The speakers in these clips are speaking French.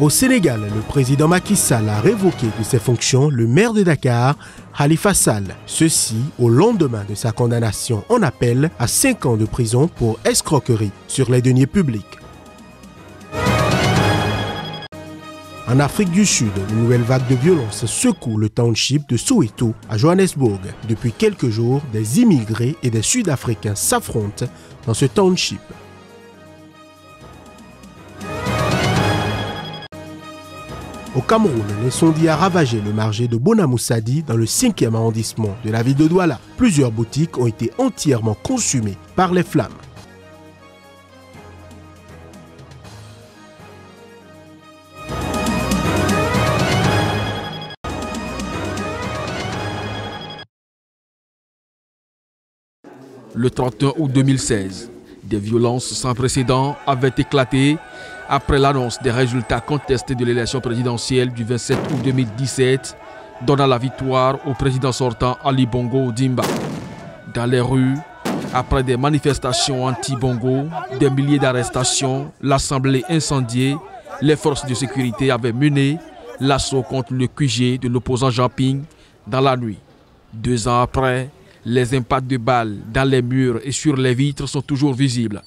Au Sénégal, le président Macky Sall a révoqué de ses fonctions le maire de Dakar, Khalifa Sall. Ceci au lendemain de sa condamnation en appel à 5 ans de prison pour escroquerie sur les deniers publics. En Afrique du Sud, une nouvelle vague de violence secoue le township de Soweto à Johannesburg. Depuis quelques jours, des immigrés et des Sud-Africains s'affrontent dans ce township. Au Cameroun, l'incendie a ravagé le marché de Bonamoussadi dans le 5e arrondissement de la ville de Douala. Plusieurs boutiques ont été entièrement consumées par les flammes. Le 31 août 2016, des violences sans précédent avaient éclaté après l'annonce des résultats contestés de l'élection présidentielle du 27 août 2017, donnant la victoire au président sortant Ali Bongo Ondimba. Dans les rues, après des manifestations anti-Bongo, des milliers d'arrestations, l'Assemblée incendiée, les forces de sécurité avaient mené l'assaut contre le QG de l'opposant Jean Ping dans la nuit. 2 ans après, les impacts de balles dans les murs et sur les vitres sont toujours visibles.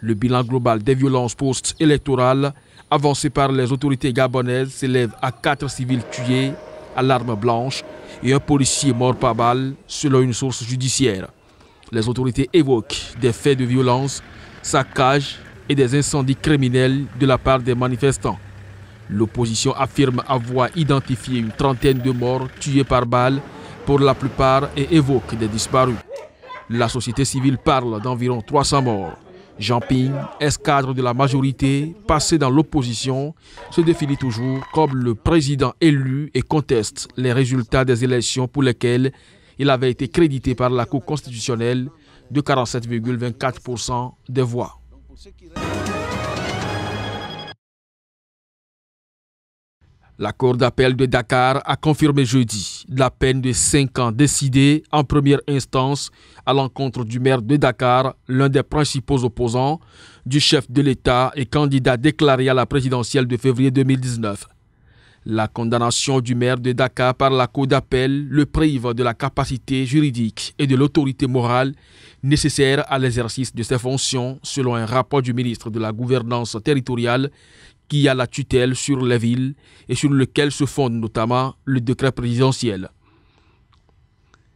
Le bilan global des violences post-électorales avancées par les autorités gabonaises s'élève à 4 civils tués à l'arme blanche et un policier mort par balle, selon une source judiciaire. Les autorités évoquent des faits de violence, saccages et des incendies criminels de la part des manifestants. L'opposition affirme avoir identifié une trentaine de morts tués par balle pour la plupart et évoque des disparus. La société civile parle d'environ 300 morts. Jean Ping, ex-cadre de la majorité, passé dans l'opposition, se définit toujours comme le président élu et conteste les résultats des élections pour lesquelles il avait été crédité par la Cour constitutionnelle de 47,24% des voix. La Cour d'appel de Dakar a confirmé jeudi la peine de 5 ans décidée en première instance à l'encontre du maire de Dakar, l'un des principaux opposants du chef de l'État et candidat déclaré à la présidentielle de février 2019. La condamnation du maire de Dakar par la Cour d'appel le prive de la capacité juridique et de l'autorité morale nécessaires à l'exercice de ses fonctions, selon un rapport du ministre de la Gouvernance territoriale qui a la tutelle sur les villes et sur lequel se fonde notamment le décret présidentiel.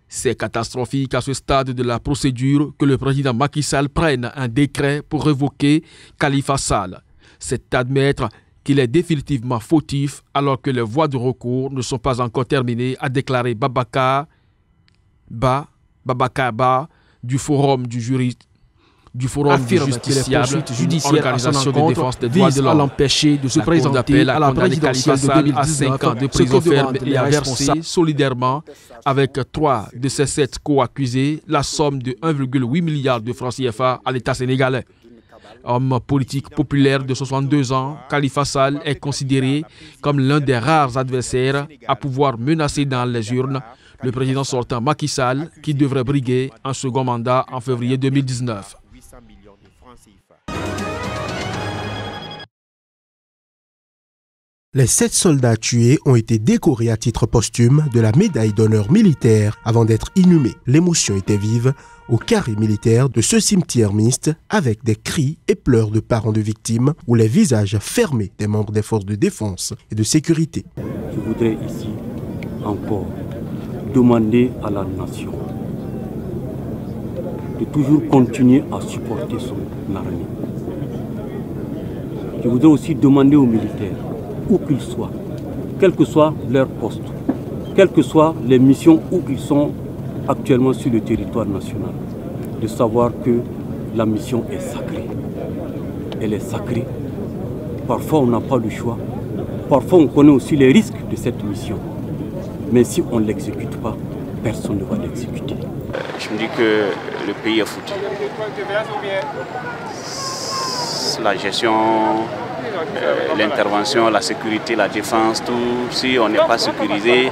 C'est catastrophique à ce stade de la procédure que le président Macky Sall prenne un décret pour révoquer Khalifa Sall. C'est admettre qu'il est définitivement fautif alors que les voies de recours ne sont pas encore terminées, a déclaré Babacar Ba du Forum du juriste. Du Forum du justiciable, organisation de défense des droits de l'homme, à l'empêcher de se présenter à la présidentielle de 2019 à 5 ans de prison ferme et à verser solidairement avec 3 de ces 7 co-accusés la somme de 1,8 milliard de francs CFA à l'État sénégalais. Homme politique populaire de 62 ans, Khalifa Sall est considéré comme l'un des rares adversaires à pouvoir menacer dans les urnes le président sortant Macky Sall, qui devrait briguer un second mandat en février 2019. Les 7 soldats tués ont été décorés à titre posthume de la médaille d'honneur militaire avant d'être inhumés. L'émotion était vive au carré militaire de ce cimetière mixte avec des cris et pleurs de parents de victimes ou les visages fermés des membres des forces de défense et de sécurité. Je voudrais ici encore demander à la nation de toujours continuer à supporter son armée. Je voudrais aussi demander aux militaires, où qu'ils soient, quel que soit leur poste, quelles que soient les missions où ils sont actuellement sur le territoire national, de savoir que la mission est sacrée. Elle est sacrée. Parfois on n'a pas le choix. Parfois on connaît aussi les risques de cette mission. Mais si on ne l'exécute pas, personne ne va l'exécuter. Je me dis que le pays est foutu. La gestion, l'intervention, la sécurité, la défense, tout, si on n'est pas sécurisé,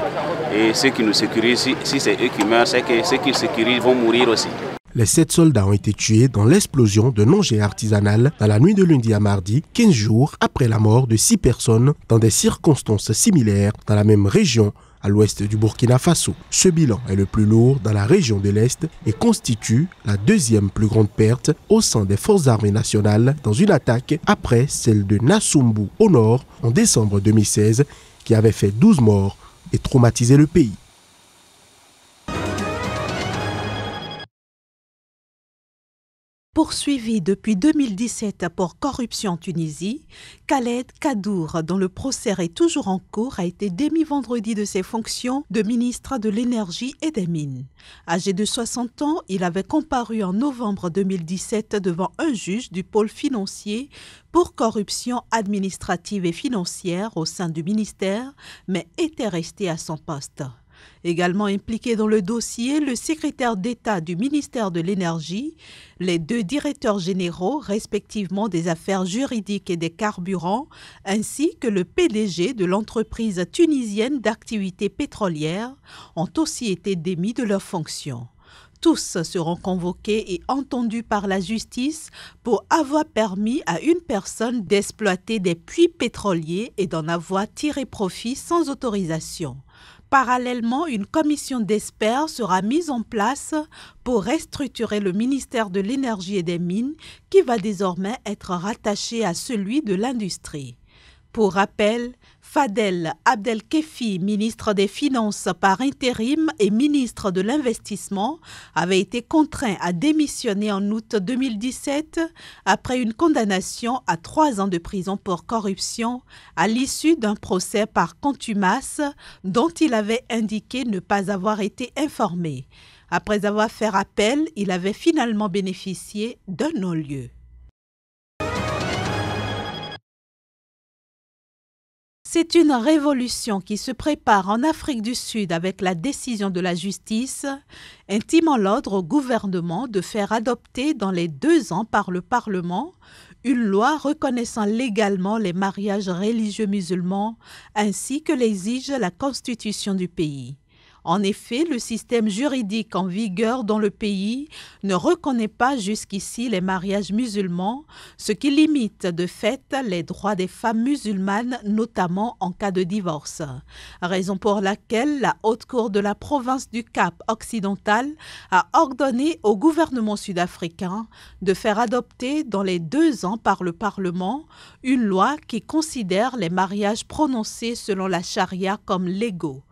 et ceux qui nous sécurisent, si c'est eux qui meurent, c'est que ceux qui sécurisent vont mourir aussi. Les 7 soldats ont été tués dans l'explosion d'un engin artisanal dans la nuit de lundi à mardi, 15 jours après la mort de 6 personnes dans des circonstances similaires dans la même région à l'ouest du Burkina Faso. Ce bilan est le plus lourd dans la région de l'Est et constitue la 2e plus grande perte au sein des forces armées nationales dans une attaque après celle de Nassumbu au nord en décembre 2016 qui avait fait 12 morts et traumatisé le pays. Poursuivi depuis 2017 pour corruption en Tunisie, Khaled Kadour, dont le procès est toujours en cours, a été démis vendredi de ses fonctions de ministre de l'Énergie et des Mines. Âgé de 60 ans, il avait comparu en novembre 2017 devant un juge du pôle financier pour corruption administrative et financière au sein du ministère, mais était resté à son poste. Également impliqué dans le dossier, le secrétaire d'État du ministère de l'Énergie, les 2 directeurs généraux, respectivement des affaires juridiques et des carburants, ainsi que le PDG de l'entreprise tunisienne d'activités pétrolières, ont aussi été démis de leurs fonctions. Tous seront convoqués et entendus par la justice pour avoir permis à une personne d'exploiter des puits pétroliers et d'en avoir tiré profit sans autorisation. Parallèlement, une commission d'experts sera mise en place pour restructurer le ministère de l'Énergie et des Mines qui va désormais être rattaché à celui de l'Industrie. Pour rappel, Fadel Abdelkefi, ministre des Finances par intérim et ministre de l'Investissement, avait été contraint à démissionner en août 2017 après une condamnation à 3 ans de prison pour corruption à l'issue d'un procès par contumace dont il avait indiqué ne pas avoir été informé. Après avoir fait appel, il avait finalement bénéficié d'un non-lieu. C'est une révolution qui se prépare en Afrique du Sud avec la décision de la justice intimant l'ordre au gouvernement de faire adopter dans les 2 ans par le Parlement une loi reconnaissant légalement les mariages religieux musulmans ainsi que l'exige la Constitution du pays. En effet, le système juridique en vigueur dans le pays ne reconnaît pas jusqu'ici les mariages musulmans, ce qui limite de fait les droits des femmes musulmanes, notamment en cas de divorce. Raison pour laquelle la Haute Cour de la province du Cap occidental a ordonné au gouvernement sud-africain de faire adopter dans les 2 ans par le Parlement une loi qui considère les mariages prononcés selon la charia comme légaux.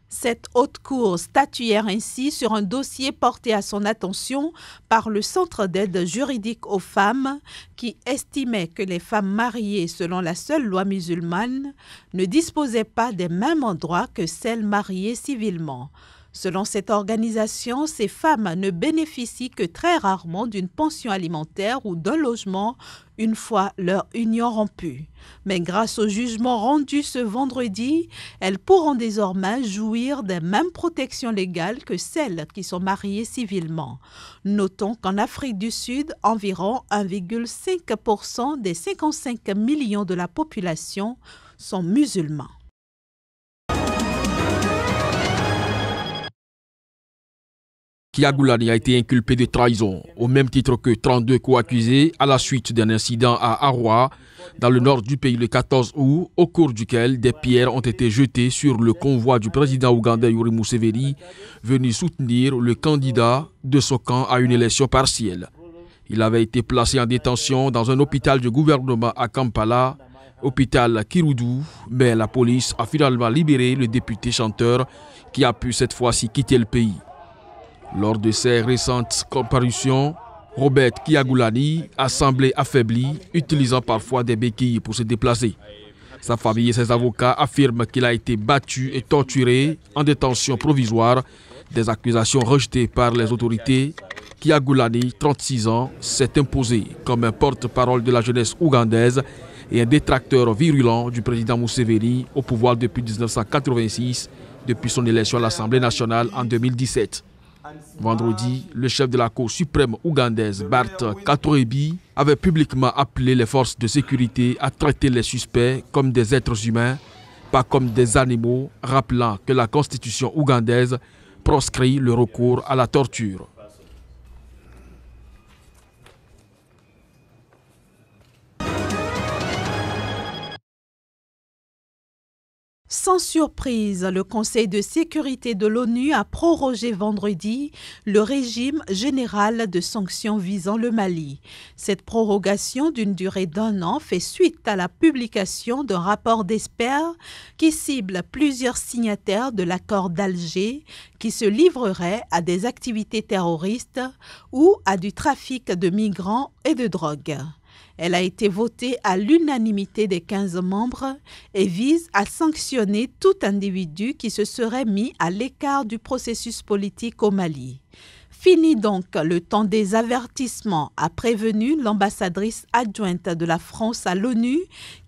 Cette haute cour statuèrent ainsi sur un dossier porté à son attention par le Centre d'aide juridique aux femmes qui estimait que les femmes mariées selon la seule loi musulmane ne disposaient pas des mêmes droits que celles mariées civilement. Selon cette organisation, ces femmes ne bénéficient que très rarement d'une pension alimentaire ou d'un logement une fois leur union rompue. Mais grâce au jugement rendu ce vendredi, elles pourront désormais jouir des mêmes protections légales que celles qui sont mariées civilement. Notons qu'en Afrique du Sud, environ 1,5% des 55 millions de la population sont musulmans. Kyagulanyi a été inculpé de trahison, au même titre que 32 co-accusés à la suite d'un incident à Arua, dans le nord du pays le 14 août, au cours duquel des pierres ont été jetées sur le convoi du président ougandais Yoweri Museveni, venu soutenir le candidat de son camp à une élection partielle. Il avait été placé en détention dans un hôpital du gouvernement à Kampala, hôpital Kirudu, mais la police a finalement libéré le député chanteur qui a pu cette fois-ci quitter le pays. Lors de ses récentes comparutions, Robert Kyagulanyi a semblé affaibli, utilisant parfois des béquilles pour se déplacer. Sa famille et ses avocats affirment qu'il a été battu et torturé en détention provisoire, des accusations rejetées par les autorités. Kyagulanyi, 36 ans, s'est imposé comme un porte-parole de la jeunesse ougandaise et un détracteur virulent du président Museveni au pouvoir depuis 1986, depuis son élection à l'Assemblée nationale en 2017. Vendredi, le chef de la Cour suprême ougandaise, Bart Katorebi, avait publiquement appelé les forces de sécurité à traiter les suspects comme des êtres humains, pas comme des animaux, rappelant que la constitution ougandaise proscrit le recours à la torture. Sans surprise, le Conseil de sécurité de l'ONU a prorogé vendredi le régime général de sanctions visant le Mali. Cette prorogation d'une durée d'1 an fait suite à la publication d'un rapport d'experts qui cible plusieurs signataires de l'accord d'Alger qui se livreraient à des activités terroristes ou à du trafic de migrants et de drogue. Elle a été votée à l'unanimité des 15 membres et vise à sanctionner tout individu qui se serait mis à l'écart du processus politique au Mali. Fini donc le temps des avertissements, a prévenu l'ambassadrice adjointe de la France à l'ONU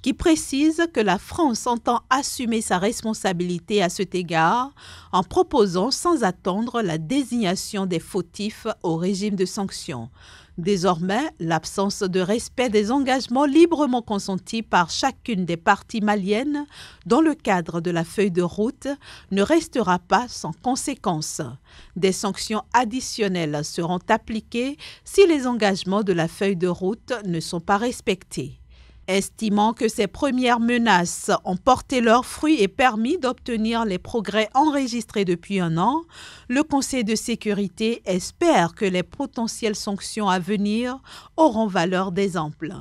qui précise que la France entend assumer sa responsabilité à cet égard en proposant sans attendre la désignation des fautifs au régime de sanctions. Désormais, l'absence de respect des engagements librement consentis par chacune des parties maliennes dans le cadre de la feuille de route ne restera pas sans conséquence. Des sanctions additionnelles seront appliquées si les engagements de la feuille de route ne sont pas respectés. Estimant que ces premières menaces ont porté leurs fruits et permis d'obtenir les progrès enregistrés depuis 1 an, le Conseil de sécurité espère que les potentielles sanctions à venir auront valeur d'exemple.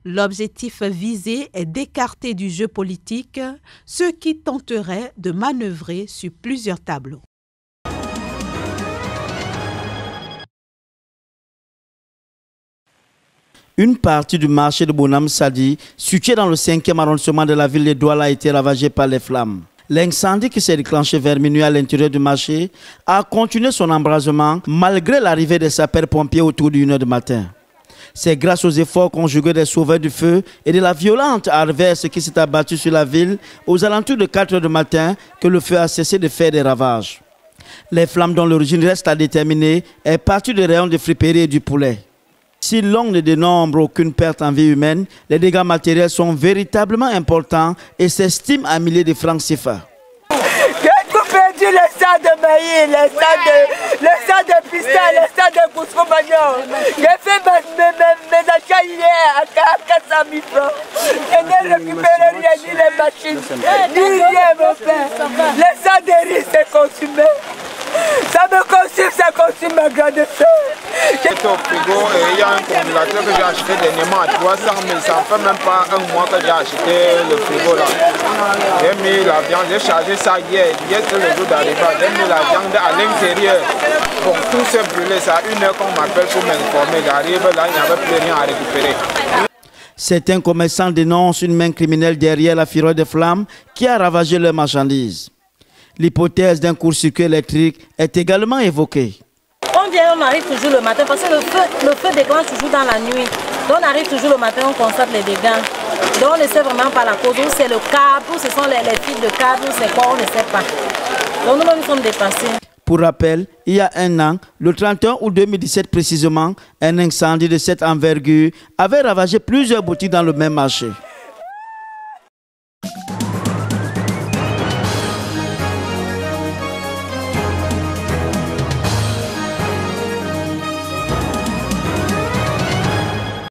L'objectif visé est d'écarter du jeu politique ceux qui tenteraient de manœuvrer sur plusieurs tableaux. Une partie du marché de Bonam Sadi, situé dans le 5e arrondissement de la ville de Douala, a été ravagée par les flammes. L'incendie qui s'est déclenché vers minuit à l'intérieur du marché a continué son embrasement malgré l'arrivée des sapeurs-pompiers autour d'1 h du matin. C'est grâce aux efforts conjugués des sauveurs du feu et de la violente averse qui s'est abattue sur la ville aux alentours de 4 h du matin que le feu a cessé de faire des ravages. Les flammes dont l'origine reste à déterminer est partie des rayons de friperie et du poulet. Si l'on ne dénombre aucune perte en vie humaine, les dégâts matériels sont véritablement importants et s'estiment à milliers de francs CFA. J'ai tout perdu, les sacs de maïs, les sacs de pistas, les sacs de couscous-bagnon. J'ai fait mes achats hier à 400 000 francs. Je n'ai récupéré rien, ni les machines, ni rien, mon père. Les sacs de riz, c'est consumé. Ça me consume, ça consume ma grande soeur. J'étais au frigo et il y a un congélateur que j'ai acheté dernièrement à 300 000. Ça ne fait même pas 1 mois que j'ai acheté le frigo là. J'ai mis la viande, j'ai chargé ça hier. Hier c'est le jour d'arrivée. J'ai mis la viande à l'intérieur. Bon, tout s'est brûlé. Ça a 1 heure qu'on m'appelle pour m'informer. J'arrive là, il n'y avait plus rien à récupérer. Certains commerçants dénoncent une main criminelle derrière la fureur des flammes qui a ravagé leurs marchandises. L'hypothèse d'un court-circuit électrique est également évoquée. On arrive toujours le matin parce que le feu déclenche toujours dans la nuit. Donc on arrive toujours le matin, on constate les dégâts. Donc on ne sait vraiment pas la cause. Ou c'est le câble, ou ce sont les fils de câble, ou c'est quoi, on ne sait pas. Donc nous-mêmes sommes dépassés. Pour rappel, il y a 1 an, le 31 août 2017 précisément, un incendie de cette envergure avait ravagé plusieurs boutiques dans le même marché.